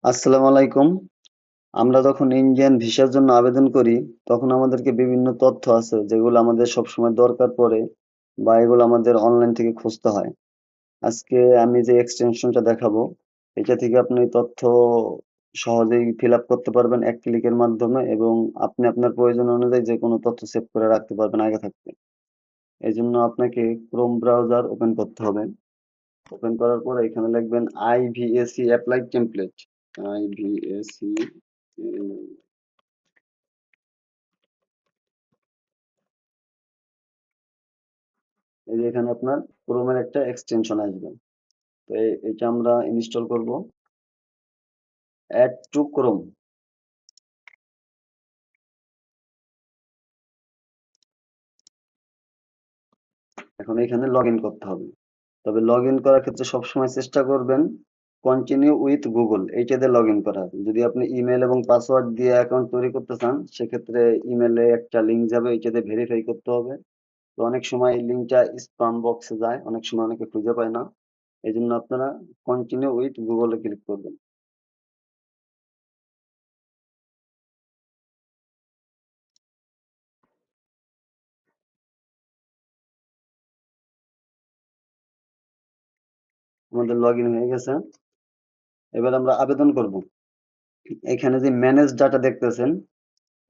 আসসালামু আলাইকুম। আমরা যখন ইন্ডিয়ান ভিসার জন্য আবেদন করি, তখন আমাদেরকে বিভিন্ন তথ্য আছে যেগুলো আমাদের সবসময় দরকার পড়ে বা এগুলো আমাদের অনলাইন থেকে খুঁজতে হয়। আজকে আমি যে এক্সটেনশনটা দেখাবো, এটা থেকে আপনি তথ্য সহজেই ফিল আপ করতে পারবেন এক ক্লিকের মাধ্যমে এবং আপনি আপনার প্রয়োজন অনুযায়ী যে কোনো তথ্য সেভ করে রাখতে পারবেন আগে থাকতে। এই জন্য আপনাকে ক্রোম ব্রাউজার ওপেন করতে হবে। ওপেন করার পরে এখানে লিখবেন আইভিএসি অ্যাপ্লাই টেমপ্লেট। আইভিএসি, এই যে এখানে আপনার ক্রোমের একটা এক্সটেনশন আসবে। তো এটা আমরা ইনস্টল করব। Add to Chrome. এখন এখানে লগ ইন করতে হবে। তবে লগ ইন করার ক্ষেত্রে সবসময় চেষ্টা করবেন কন্টিনিউ উইথ গুগল এইটাতে লগ ইন করার। যদি আপনি ইমেল এবং পাসওয়ার্ড দিয়ে অ্যাকাউন্ট তৈরি করতে চান, সেক্ষেত্রে ইমেলে একটা লিঙ্ক যাবে, এইটাতে ভেরিফাই করতে হবে। তো অনেক সময় এই লিঙ্কটা স্প্যাম বক্সে যায়, অনেক সময় অনেকে খুঁজে পায় না। এই জন্য আপনারা কন্টিনিউ উইথ গুগলে ক্লিক করবেন। আমাদের লগ ইন হয়ে গেছে। এবার আমরা আবেদন করব। এখানে যে ম্যানেজ ডাটা দেখতেছেন,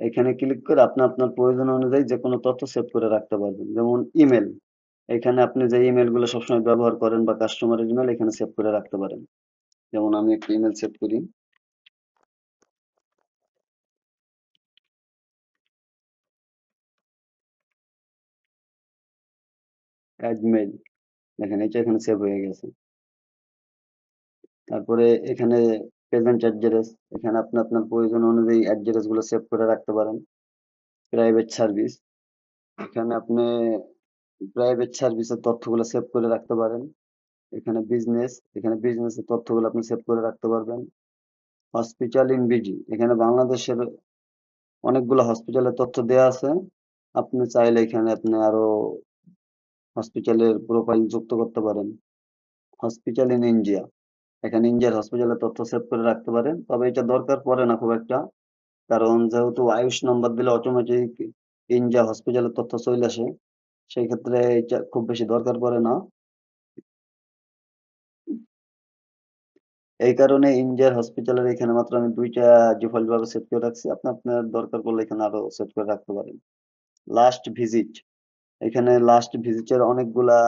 এখানে ক্লিক করে আপনি আপনার প্রয়োজন অনুযায়ী যে কোনো তথ্য সেভ করে রাখতে পারবেন। যেমন ইমেল, এখানে আপনি যে ইমেল গুলো সবসময় ব্যবহার করেন বা কাস্টমারের ইমেল এখানে সেভ করে রাখতে পারেন। যেমন আমি একটা ইমেল সেভ করি, অ্যাড মেইল। দেখেন এটা এখানে সেভ হয়ে গেছে। তারপরে এখানে প্রেজেন্ট অ্যাড্রেস, এখানে আপনি আপনার প্রয়োজন অনুযায়ী অ্যাড্রেস গুলো সেভ করে রাখতে পারেন। প্রাইভেট সার্ভিস, এখানে আপনি প্রাইভেট সার্ভিসের তথ্যগুলো সেভ করে রাখতে পারেন। এখানে বিজনেস, এখানে বিজনেসের তথ্যগুলো আপনি সেভ করে রাখতে পারবেন। হসপিটাল ইন বিডি, এখানে বাংলাদেশের অনেকগুলো হসপিটালের তথ্য দেওয়া আছে। আপনি চাইলে এখানে আপনি আরো হসপিটালের প্রোফাইল যুক্ত করতে পারেন। হসপিটাল ইন ইন্ডিয়া, এখানে ইন্ডিয়ার হসপিটালের তথ্য সেভ করে রাখতে পারেন, তবে এটা দরকার পড়ে না খুব একটা, কারণ যেহেতু আয়ুষ নাম্বার দিলে অটোমেটিক ইন্ডিয়া হসপিটালের তথ্য চলে আসে, সেই ক্ষেত্রে এটা খুব বেশি দরকার পড়ে না। এই কারণে ইন্ডিয়ার হসপিটালের এখানে মাত্র আমি দুইটা ডিফল্ট ভাবে সেট করে রাখছি, আপনি আপনার দরকার পড়লে এখানে আরো সেট করে রাখতে পারেন। লাস্ট ভিজিট, এখানে লাস্ট ভিজিটের অনেকগুলা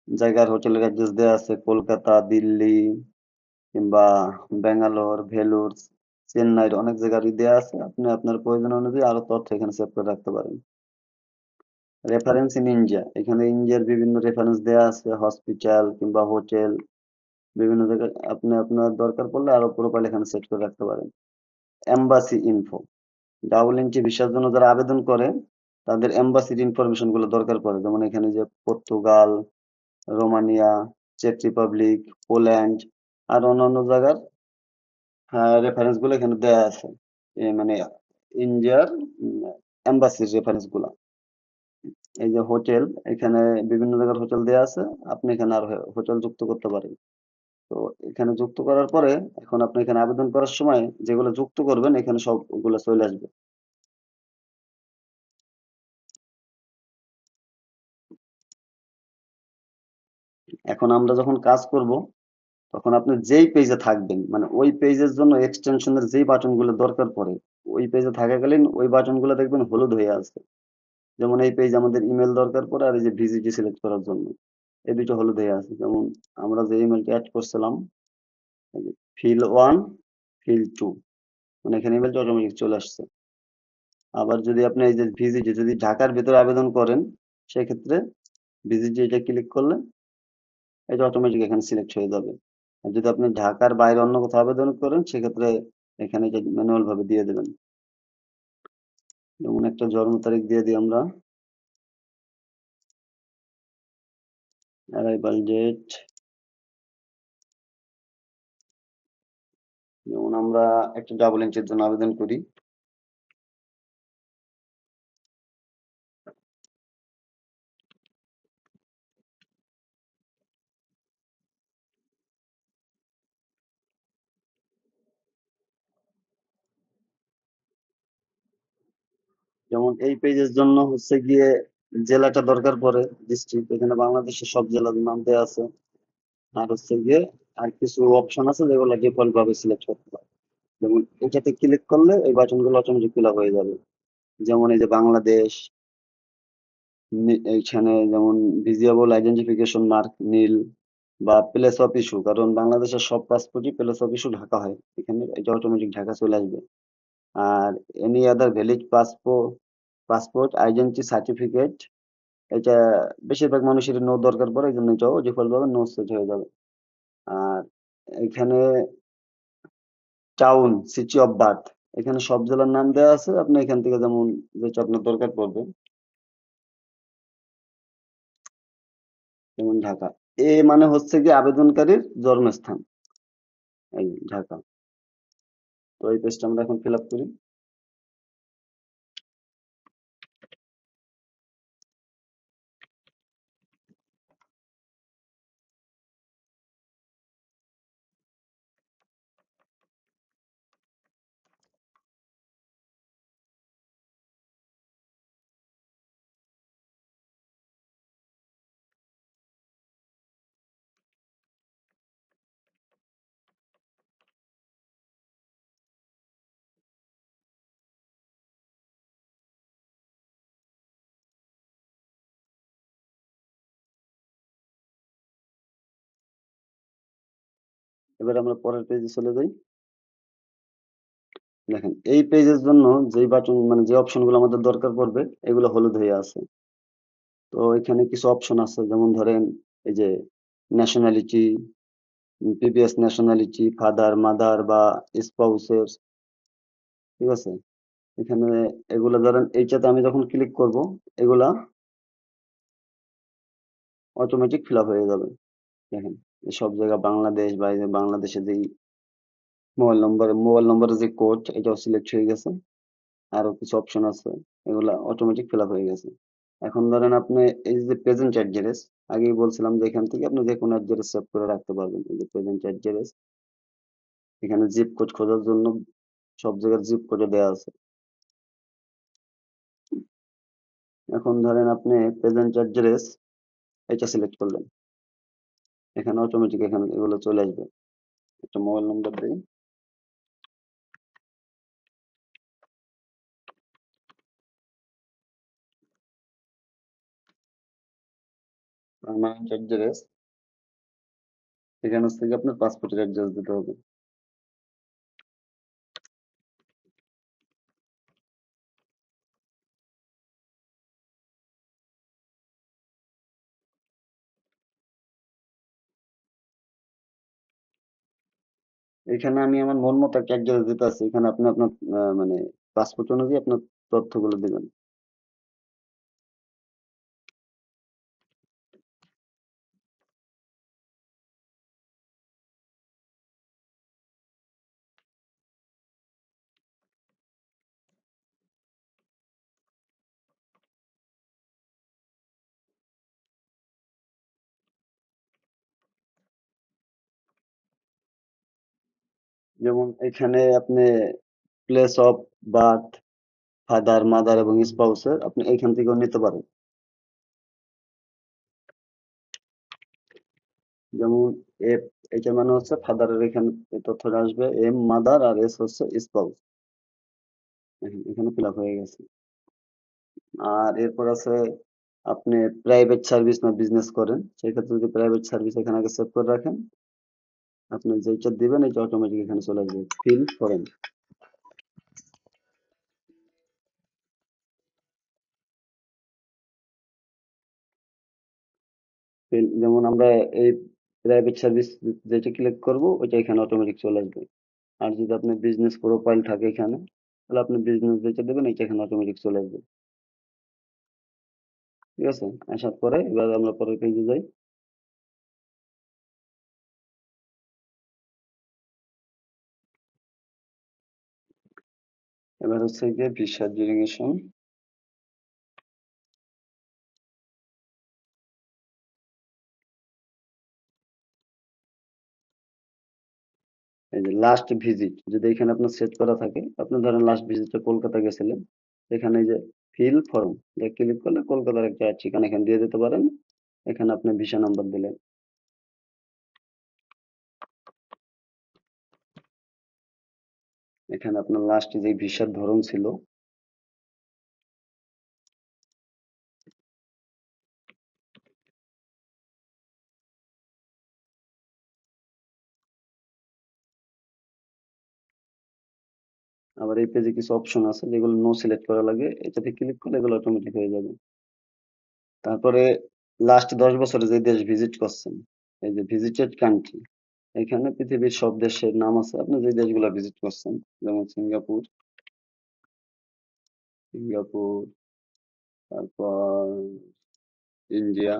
জায়গার হোটেলের অ্যাড্রেস দেওয়া আছে, কলকাতা, দিল্লি কিংবা ব্যাঙ্গালোর, ভেলুর, চেন্নাইয়ের অনেক জায়গারই দেওয়া আছে। আপনি আপনার প্রয়োজন অনুযায়ী আরো তথ্য এখানে সেভ করে রাখতে পারেন। রেফারেন্স ইন ইন্ডিয়া, এখানে ইন্ডিয়ার বিভিন্ন রেফারেন্স দেওয়া আছে, হসপিটাল কিংবা হোটেল, বিভিন্ন জায়গায় আপনি আপনার দরকার পড়লে আরো প্রোফাইল এখানে সেট করে রাখতে পারেন। এম্বাসি ইনফো, ডাবল এন্ট্রি ভিসার জন্য যারা আবেদন করে তাদের এম্বাসির ইনফরমেশন গুলো দরকার পড়ে, যেমন এখানে যে পর্তুগাল, রোমানিয়া, চেক রিপাবলিক, পোল্যান্ড আর অন্যান্য জায়গার রেফারেন্স গুলো এখানে দেয়া আছে। মানে ইন্ডিয়ার এম্বাসির রেফারেন্স গুলা। এই যে হোটেল, এখানে বিভিন্ন জায়গার হোটেল দেয়া আছে, আপনি এখানে আর হোটেল যুক্ত করতে পারেন। তো এখানে যুক্ত করার পরে এখন আপনি এখানে আবেদন করার সময় যেগুলো যুক্ত করবেন এখানে সবগুলো চলে আসবে। এখন আমরা যখন কাজ করব, তখন আপনি যেই পেজে থাকবেন মানে ওই পেজের জন্য এক্সটেনশনের যেই বাটন গুলো দরকার পড়ে, ওই পেজে থাকাকালীন ওই বাটন গুলো দেখবেন হলুদ হয়ে আছে। যেমন এই পেজ আমাদের ইমেল দরকার পড়ে আর এই যে ভিজিটি সিলেক্ট করার জন্য এই দুটো হলুদ হয়ে আছে। যেমন আমরা যে ইমেলটা অ্যাড করছিলাম, ফিল ওয়ান, ফিল টু, মানে এখানে ইমেলটা অটোমেটিক চলে আসছে। আবার যদি আপনি এই যে ভিজিটি যদি ঢাকার ভিতরে আবেদন করেন, সেক্ষেত্রে ভিজিটি এটা ক্লিক করলে এটা অটোমেটিক এখানে সিলেক্ট হয়ে যাবে। আর যদি আপনি ঢাকার বাইরে অন্য কোথাও আবেদন করেন, সেক্ষেত্রে এখানে এটা ম্যানুয়াল ভাবে দিয়ে দেবেন। যেমন একটা জন্ম তারিখ দিয়ে দিই আমরা, অ্যারাইভাল ডেট, যেমন আমরা একটা ডাবল এন্ট্রির জন্য আবেদন করি। যেমন এই পেজের জন্য হচ্ছে গিয়ে জেলাটা দরকার পড়ে, ডিস্ট্রিক্ট, এখানে বাংলাদেশের সব জেলার নাম দেওয়া আছে। আর হচ্ছে গিয়ে আর কিছু অপশন আছে যেগুলো ডিফল্ট ভাবে সিলেক্ট করতে হয়। যেমন এটাতে ক্লিক করলে এই বাটন গুলো অটোমেটিক ফিল আপ হয়ে যাবে। যেমন এই যে বাংলাদেশ, এইখানে যেমন ভিজিবল আইডেন্টিফিকেশন মার্ক নীল, বা প্লেস অফ ইস্যু, কারণ বাংলাদেশের সব পাসপোর্টই প্লেস অফ ইস্যু ঢাকা হয়, এখানে এটা অটোমেটিক ঢাকা চলে আসবে। আর any other valid passport identity certificate, এটা বেশিরভাগ মানুষের নো দরকার পড়ে, এই জন্য এটাও ডিফল্ট ভাবে নো সেট হয়ে যাবে। আর এখানে টাউন, সিটি অফ বার্থ, এখানে সব জেলার নাম দেওয়া আছে, আপনি এখান থেকে যেমন যেটা আপনার দরকার পড়বে, যেমন ঢাকা, এ মানে হচ্ছে কি আবেদনকারীর জন্মস্থান, এই ঢাকা। তো এই পেজটা আমরা এখন ফিল আপ করি। এবার আমরা পরের পেজে চলে যাই। দেখেন এই পেজের জন্য যেই বাটন মানে যে অপশন গুলো আমাদের দরকার পড়বে, এগুলো হলুদ হয়ে আছে। তো এখানে কিছু অপশন আছে, যেমন ধরেন এই যে nationality, previous nationality, father mother বা স্পাউসের, ঠিক আছে। এখানে এগুলা ধরেন এইটাতে আমি যখন ক্লিক করব, এগুলা অটোমেটিক ফিল আপ হয়ে যাবে। দেখেন এই সব জায়গা বাংলাদেশ, বা এই যে বাংলাদেশে যেই মোবাইল নম্বরের যে কোড, এটাও সিলেক্ট হয়ে গেছে। আরো কিছু অপশন আছে, এগুলা অটোমেটিক ফিল আপ হয়ে গেছে। এখন ধরেন আপনি এই যে প্রেজেন্ট অ্যাড্রেস, আগেই বলছিলাম যে এখান থেকে আপনি যে কোনো অ্যাড্রেস সেভ করে রাখতে পারবেন। এই যে প্রেজেন্ট অ্যাড্রেস, এখানে জিপ কোড খোঁজার জন্য সব জায়গার জিপ কোডে দেওয়া আছে। এখন ধরেন আপনি প্রেজেন্ট অ্যাড্রেস এটা সিলেক্ট করলেন, এখানে অটোমেটিক এখানে এগুলো চলে আসবে। একটা মোবাইল নম্বর দিই, পার্মানেন্ট অ্যাড্রেস, এখানে থেকে আপনার পাসপোর্টের অ্যাড্রেস দিতে হবে। এখানে আমি আমার মন মতো একটা অ্যাড্রেস দিতে আছি, এখানে আপনি আপনার মানে পাসপোর্ট অনুযায়ী আপনার তথ্যগুলো দিবেন। যেমন এখানে আপনি place of birth, father mother এবং স্পাউসের আপনি এইখান থেকেও নিতে পারেন। যেমন এফ, এটা মানে হচ্ছে ফাদারের, এখানে এই তথ্যটা আসবে, এম মাদার, আর এস হচ্ছে স্পাউস, এখানে ফিল আপ হয়ে গেছে। আর এরপর আছে আপনি প্রাইভেট সার্ভিস না বিজনেস করেন, সেক্ষেত্রে যদি প্রাইভেট সার্ভিস এখানে আগে সেভ করে রাখেন, আপনি যেটা দিবেন এটা অটোমেটিক এখানে চলে আসবে, ফিল করেন। যেমন আমরা এই প্রাইভেট সার্ভিস যেটা ক্লিক করব, ওইটা এখানে অটোমেটিক চলে আসবে। আর যদি আপনার বিজনেস প্রোফাইল থাকে এখানে, তাহলে আপনি বিজনেস যেটা দেবেন এটা এখানে অটোমেটিক চলে আসবে। ঠিক আছে, আসার পরে এবার আমরা পরের পেজে যাই। এবার হচ্ছে গিয়ে ভিসা ডিরেকশন। এই যে লাস্ট ভিজিট, যদি এখানে আপনার সেট করা থাকে, আপনি ধরেন লাস্ট ভিজিটে কলকাতা গেছিলেন, এখানে এই যে ফিল ফর্ম ক্লিক করলে কলকাতার একটা ঠিকানা এখানে দিয়ে দিতে পারেন। এখানে আপনি ভিসা নাম্বার দিলেন। এখানে আপনার লাস্ট যে ভিসার ধরন ছিল, আবার এই পেজে কিছু অপশন আছে যেগুলো নো সিলেক্ট করা লাগে, এটাতে ক্লিক করলে এগুলো অটোমেটিক হয়ে যাবে। তারপরে লাস্ট 10 বছরে যে দেশ ভিজিট করছেন, এই যে ভিজিটেড কান্ট্রি, এখানে পৃথিবীর সব দেশের নাম আছে আপনি যে দেশগুলো ভিজিট করছেন, যেমন সিঙ্গাপুর, সিঙ্গাপুর, তারপর ইন্ডিয়া,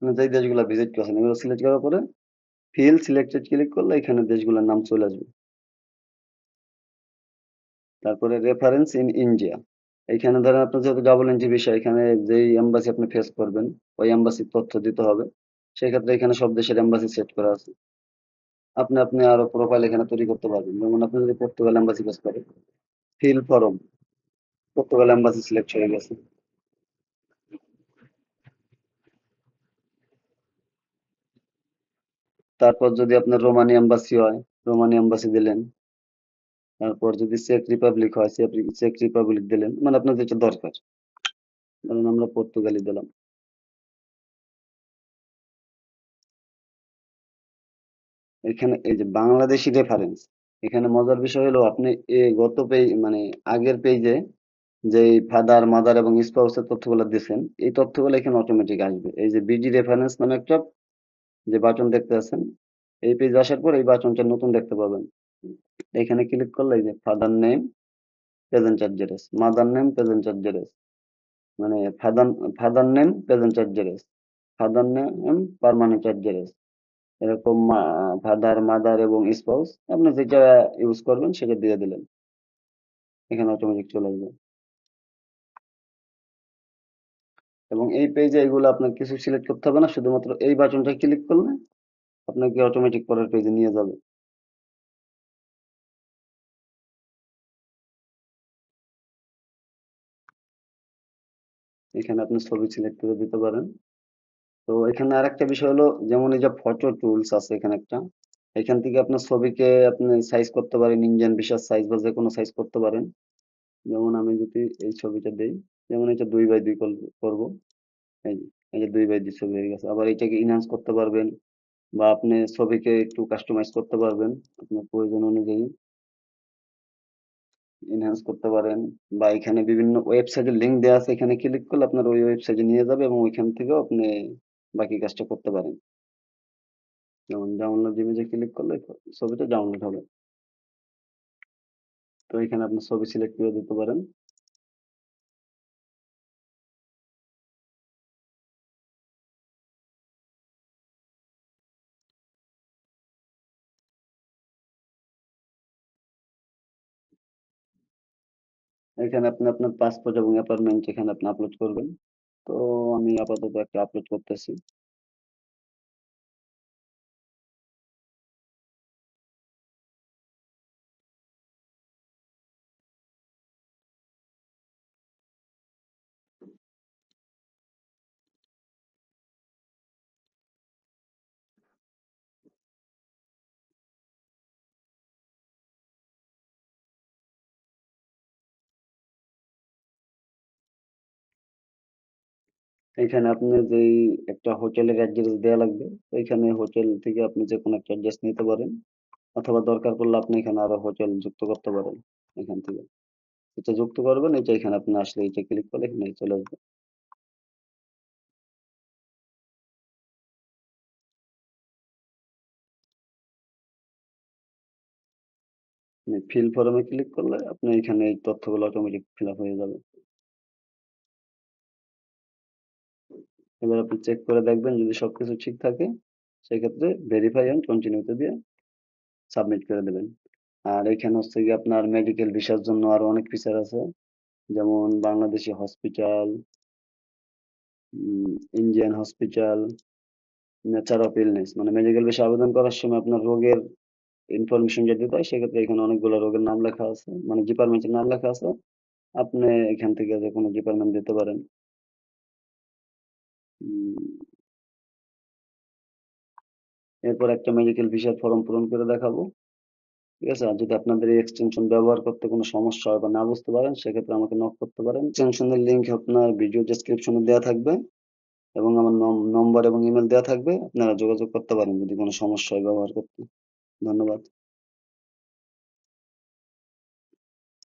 আপনি যে দেশগুলো ভিজিট করছেন এগুলো সিলেক্ট করার পরে ফিল সিলেক্টেড ক্লিক করলে এখানে দেশগুলোর নাম চলে আসবে। তারপরে রেফারেন্স ইন ইন্ডিয়া, এখানে ধরেন আপনার যেহেতু ডাবল এন্ট্রি বিষয়, এখানে যেই এম্বাসি আপনি ফেস করবেন ওই এম্বাসির তথ্য দিতে হবে। সেক্ষেত্রে এখানে সব দেশের এম্বাসি সেট করা আছে। আপনি আপনি আরো প্রোফাইল এখানে তৈরি করতে পারবেন। যেমন আপনি যদি পর্তুগাল এম্বাসি ফেস করেন, fill form, Portugal embassy select হয়ে গেছে। তারপর যদি আপনার রোমানি এম্বাসি হয়, রোমানি এম্বাসি দিলেন। তারপর যদি চেক রিপাবলিক হয়, চেক রিপাবলিক দিলেন, মানে আপনার যেটা দরকার। ধরুন আমরা পর্তুগালি দিলাম। এখানে এই যে বাংলাদেশি রেফারেন্স, এখানে মজার বিষয় হলো আপনি গত পেজ মানে আগের পেজে যে ফাদার মাদার এবং স্পাউসের তথ্যগুলো দিয়েছেন, এই তথ্যগুলো এখানে অটোমেটিক আসবে। এই যে বিডি রেফারেন্স নামে একটা যে বাটন দেখতে আছেন, এই পেজ আসার পর এই বাটনটা নতুন দেখতে পাবেন। এখানে ক্লিক করলে এই যে father name present address, mother name present address, মানে father father name present address, father name permanent address, এরকম ফাদার মাদার এবং স্পাউস আপনি যেটা ইউজ করবেন সেটা দিয়ে দিলেন, এখানে অটোমেটিক চলে আসবে। এবং এই পেজে এগুলো আপনার কিছু সিলেক্ট করতে হবে না, শুধুমাত্র এই বাটনটা ক্লিক করলে আপনাকে অটোমেটিক পরের পেজে নিয়ে যাবে। এখানে আপনি ছবি সিলেক্ট করে দিতে পারেন। তো এখানে আরেকটা বিষয় হলো, যেমন এই যে ফটো টুলস আছে এখানে একটা, এখান থেকে আপনার ছবিকে আপনি সাইজ করতে পারেন, ইন্ডিয়ান ভিসার সাইজ বা যে কোনো সাইজ করতে পারেন। যেমন আমি যদি এই ছবিটা দেই, যেমন এটা 2x2 করবো, এই যে এই যে 2x2 ছবি হয়ে গেছে। আবার এটাকে ইনহ্যান্স করতে পারবেন, বা আপনি ছবিকে একটু কাস্টমাইজ করতে পারবেন আপনার প্রয়োজন অনুযায়ী, এনহ্যান্স করতে পারেন। বা এখানে বিভিন্ন ওয়েবসাইটের লিংক দেওয়া আছে, এখানে ক্লিক করলে আপনার ওই ওয়েবসাইটে নিয়ে যাবে এবং ওইখান থেকেও আপনি বাকি কাজটা করতে পারেন। যেমন ডাউনলোড ইমেজে ক্লিক করলে ছবিটা ডাউনলোড হবে। তো এখানে আপনি ছবি সিলেক্ট করে দিতে পারেন। এখানে আপনি আপনার পাসপোর্ট এবং অ্যাপার্টমেন্ট এখানে আপনি আপলোড করবেন। তো আমি আপাতত একটা আপলোড করতেছি। এখানে আপনার যেই একটা হোটেলের অ্যাড্রেস দেওয়া লাগবে, ওইখানে হোটেল থেকে আপনি যে কোনো একটা অ্যাড্রেস নিতে পারেন, অথবা দরকার পড়লে আপনি এখানে আরো হোটেল যুক্ত করতে পারেন এখান থেকে। এটা যুক্ত করবেন, এটা এখানে আপনি আসলে এটা ক্লিক করলে এখানে চলে আসবে। ফিল ফরমে ক্লিক করলে আপনি এখানে এই তথ্যগুলো অটোমেটিক ফিল আপ হয়ে যাবে। এবার আপনি চেক করে দেখবেন, যদি সবকিছু ঠিক থাকে সেক্ষেত্রে ভেরিফাই এন্ড কন্টিনিউতে দিয়ে সাবমিট করে দেবেন। আর এখানে হচ্ছে কি আপনার মেডিকেল ভিসার জন্য আরো অনেক ফিচার আছে, যেমন Bangladeshi hospital, Indian hospital, nature of illness মানে মেডিকেল ভিসা আবেদন করার সময় আপনার রোগের ইনফরমেশন যদি দিতে হয় সেক্ষেত্রে এখানে অনেকগুলো রোগের নাম লেখা আছে, মানে ডিপার্টমেন্টের নাম লেখা আছে। আপনি এখান থেকে যে কোনো ডিপার্টমেন্ট দিতে পারেন। উম, এরপর একটা মেডিকেল ভিসার ফর্ম পূরণ করে দেখাবো। ঠিক আছে, আর যদি আপনাদের এই এক্সটেনশন ব্যবহার করতে কোনো সমস্যা হয় বা না বুঝতে পারেন সেক্ষেত্রে আমাকে নক করতে পারেন। এক্সটেনশনের লিংক আপনার ভিডিও ডেসক্রিপশনে দেওয়া থাকবে এবং আমার নম্বর এবং ইমেল দেওয়া থাকবে, আপনারা যোগাযোগ করতে পারেন যদি কোনো সমস্যা হয় ব্যবহার করতে। ধন্যবাদ।